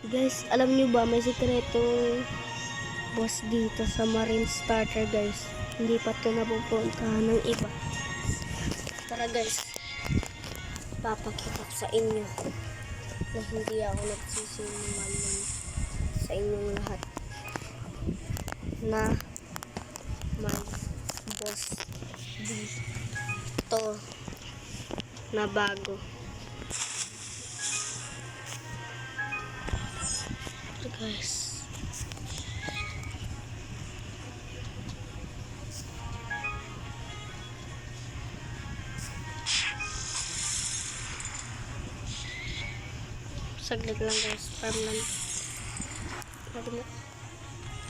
Guys, alam nyo ba may sikretong boss dito sa Marine Starter guys. Hindi pa ito napupuntahan ng iba. Tara guys, papakita ko sa inyo na hindi ako nagsisinungaling sa inyong lahat na may boss dito na bago. Guys, saglit lang guys, farm lang.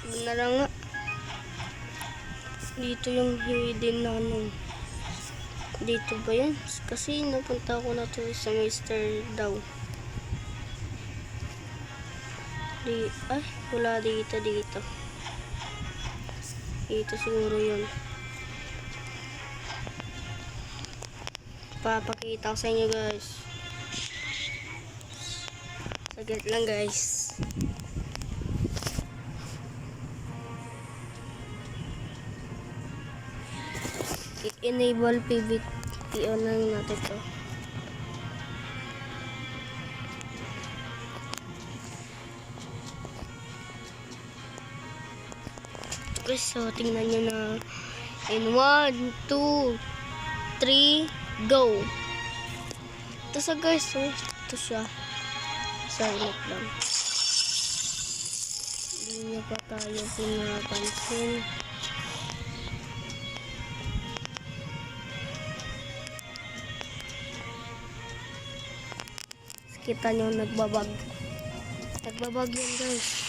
Ganda lang nga. Dito yung hidden na ano. Dito ba yan? Kasi napunta ko na to sa Mr. daw. Ay, wala dito. Dito siguro yun. Papakita ko sa inyo guys. Saglit lang guys. I-enable PVT on lang natin to. Guys, so tingnan nyo na in 1, 2, 3, go. Ito sa guys, so ito siya. Silent lang. Hindi niya pa tayo pinapansin. Kita nyo nagbabag. Nagbabag yan guys.